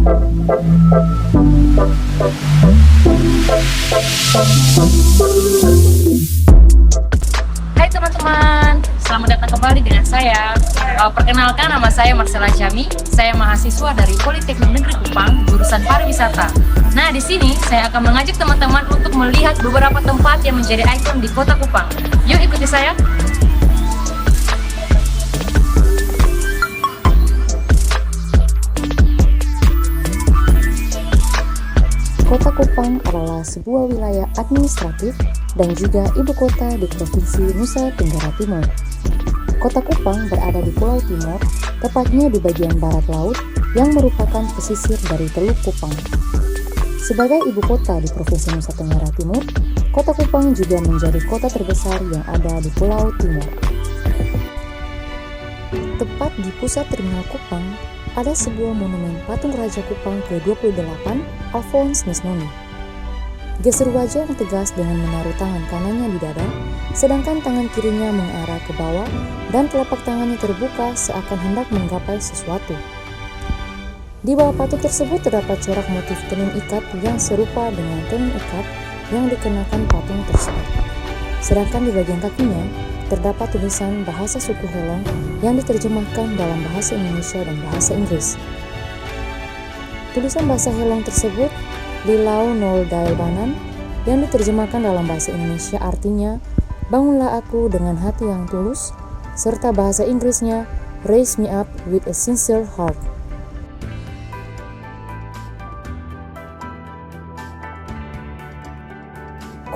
Hai teman-teman, selamat datang kembali dengan saya. Perkenalkan, nama saya Marcella Jami. Saya mahasiswa dari Politeknik Negeri Kupang, jurusan pariwisata. Nah, di sini saya akan mengajak teman-teman untuk melihat beberapa tempat yang menjadi ikon di Kota Kupang. Yuk ikuti saya. Kota Kupang adalah sebuah wilayah administratif dan juga ibu kota di Provinsi Nusa Tenggara Timur. Kota Kupang berada di Pulau Timor, tepatnya di bagian barat laut yang merupakan pesisir dari Teluk Kupang. Sebagai ibu kota di Provinsi Nusa Tenggara Timur, Kota Kupang juga menjadi kota terbesar yang ada di Pulau Timor. Tepat di pusat Terminal Kupang, ada sebuah monumen patung Raja Kupang ke-28, Alphonse Nisnoni. Gestur wajah yang tegas dengan menaruh tangan kanannya di dada, sedangkan tangan kirinya mengarah ke bawah dan telapak tangannya terbuka seakan hendak menggapai sesuatu. Di bawah patung tersebut terdapat corak motif tenun ikat yang serupa dengan tenun ikat yang dikenakan patung tersebut. Sedangkan di bagian kakinya, terdapat tulisan bahasa suku Helong yang diterjemahkan dalam bahasa Indonesia dan bahasa Inggris. Tulisan bahasa Helong tersebut Lilau Nol Dael Banan yang diterjemahkan dalam bahasa Indonesia artinya bangunlah aku dengan hati yang tulus, serta bahasa Inggrisnya Raise me up with a sincere heart.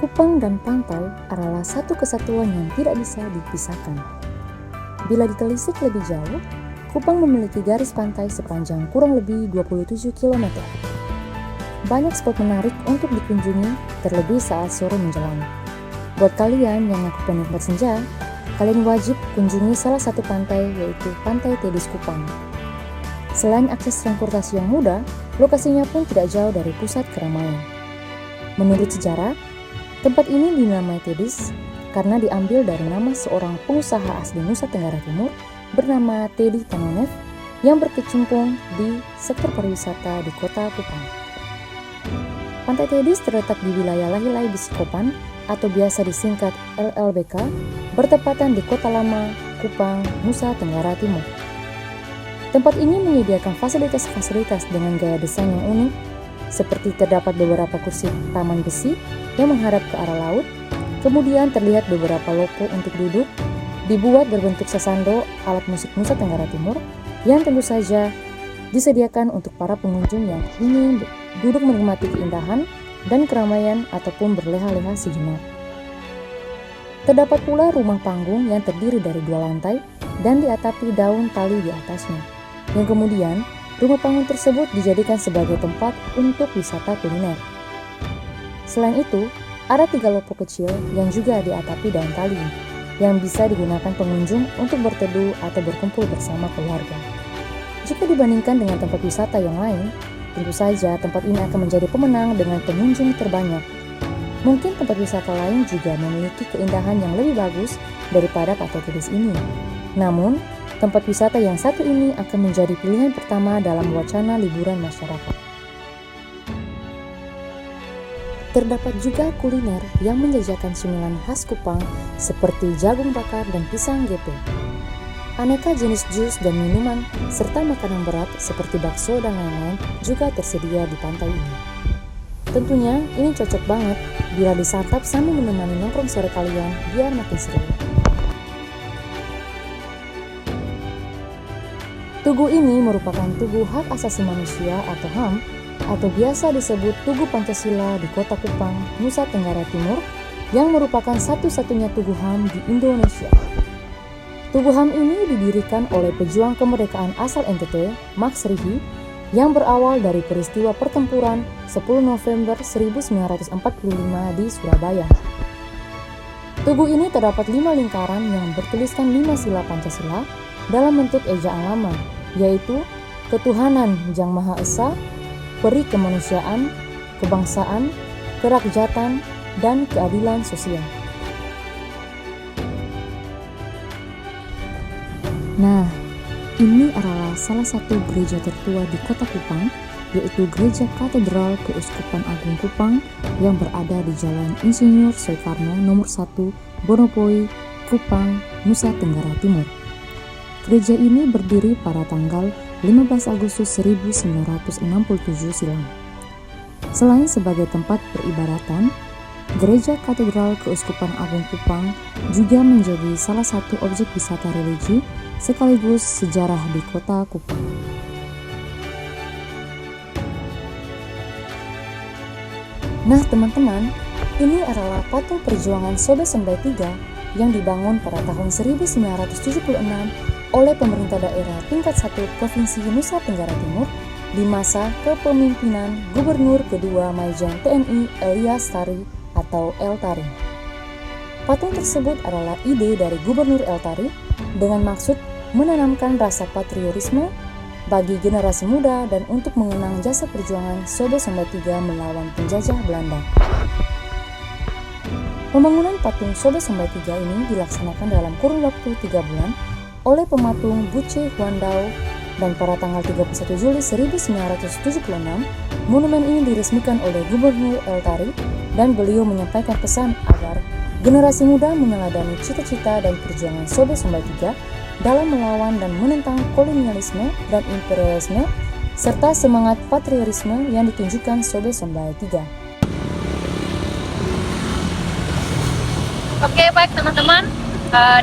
Kupang dan pantai adalah satu kesatuan yang tidak bisa dipisahkan. Bila ditelisik lebih jauh, Kupang memiliki garis pantai sepanjang kurang lebih 27 km. Banyak spot menarik untuk dikunjungi, terlebih saat sore menjelang. Buat kalian yang ngaku penikmat senja, kalian wajib kunjungi salah satu pantai, yaitu Pantai Tedis Kupang. Selain akses transportasi yang mudah, lokasinya pun tidak jauh dari pusat keramaian. Menurut sejarah, tempat ini dinamai Tedis karena diambil dari nama seorang pengusaha asli Nusa Tenggara Timur bernama Teddy Tanonev yang berkecimpung di sektor pariwisata di Kota Kupang. Pantai Tedis terletak di wilayah Lahilai Bisikopan atau biasa disingkat LLBK, bertepatan di Kota Lama, Kupang, Nusa Tenggara Timur. Tempat ini menyediakan fasilitas-fasilitas dengan gaya desain yang unik, seperti terdapat beberapa kursi taman besi yang menghadap ke arah laut, kemudian terlihat beberapa lopo untuk duduk, dibuat berbentuk sasando alat musik Nusa Tenggara Timur, yang tentu saja disediakan untuk para pengunjung yang ingin duduk menikmati keindahan dan keramaian ataupun berleha-leha sejenak. Terdapat pula rumah panggung yang terdiri dari 2 lantai dan diatapi daun tali di atasnya, yang kemudian rumah panggung tersebut dijadikan sebagai tempat untuk wisata kuliner. Selain itu, ada 3 lopo kecil yang juga diatapi daun tali, yang bisa digunakan pengunjung untuk berteduh atau berkumpul bersama keluarga. Jika dibandingkan dengan tempat wisata yang lain, tentu saja tempat ini akan menjadi pemenang dengan pengunjung terbanyak. Mungkin tempat wisata lain juga memiliki keindahan yang lebih bagus daripada Pantai Tedis ini. Namun, tempat wisata yang satu ini akan menjadi pilihan pertama dalam wacana liburan masyarakat. Terdapat juga kuliner yang menjajakan cemilan khas Kupang seperti jagung bakar dan pisang gepe. Aneka jenis jus dan minuman serta makanan berat seperti bakso dan lain-lain juga tersedia di pantai ini. Tentunya ini cocok banget bila disantap sambil menemani nongkrong sore kalian biar makin seru. Tugu ini merupakan Tugu Hak Asasi Manusia atau HAM atau biasa disebut Tugu Pancasila di Kota Kupang, Nusa Tenggara Timur yang merupakan satu-satunya Tugu HAM di Indonesia. Tugu HAM ini didirikan oleh pejuang kemerdekaan asal NTT, Max Rihi, yang berawal dari peristiwa pertempuran 10 November 1945 di Surabaya. Tugu ini terdapat 5 lingkaran yang bertuliskan 5 sila Pancasila dalam bentuk ejaan lama, yaitu ketuhanan Yang Maha Esa, peri kemanusiaan, kebangsaan, kerakyatan, dan keadilan sosial. Nah, ini adalah salah satu gereja tertua di Kota Kupang yaitu Gereja Katedral Keuskupan Agung Kupang yang berada di Jalan Insinyur Soekarno nomor 1, Bonopoi, Kupang, Nusa Tenggara Timur. Gereja ini berdiri pada tanggal 15 Agustus 1967 silam. Selain sebagai tempat peribadatan, Gereja Katedral Keuskupan Agung Kupang juga menjadi salah satu objek wisata religi sekaligus sejarah di kota Kupang. Nah teman-teman, ini adalah patung perjuangan Sobe Sembai III yang dibangun pada tahun 1976 oleh pemerintah daerah tingkat 1 Provinsi Nusa Tenggara Timur di masa kepemimpinan Gubernur kedua Majen TNI Elias Tari atau El Tari. Patung tersebut adalah ide dari Gubernur El Tari dengan maksud menanamkan rasa patriotisme bagi generasi muda dan untuk mengenang jasa perjuangan Sobe Sembai III melawan penjajah Belanda. Pembangunan patung Sobe Sembai III ini dilaksanakan dalam kurun waktu 3 bulan oleh pematung Buce Huandao, dan pada tanggal 31 Juli 1976, monumen ini diresmikan oleh Gubernur El Tari dan beliau menyampaikan pesan agar generasi muda meneladani cita-cita dan perjuangan Sobe Sembai III dalam melawan dan menentang kolonialisme dan imperialisme serta semangat patriotisme yang ditunjukkan Sobe Sembai III. Oke, baik teman-teman,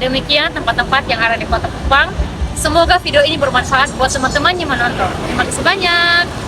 demikian tempat-tempat yang ada di Kota Kupang. Semoga video ini bermanfaat buat teman-teman yang menonton. Terima kasih banyak.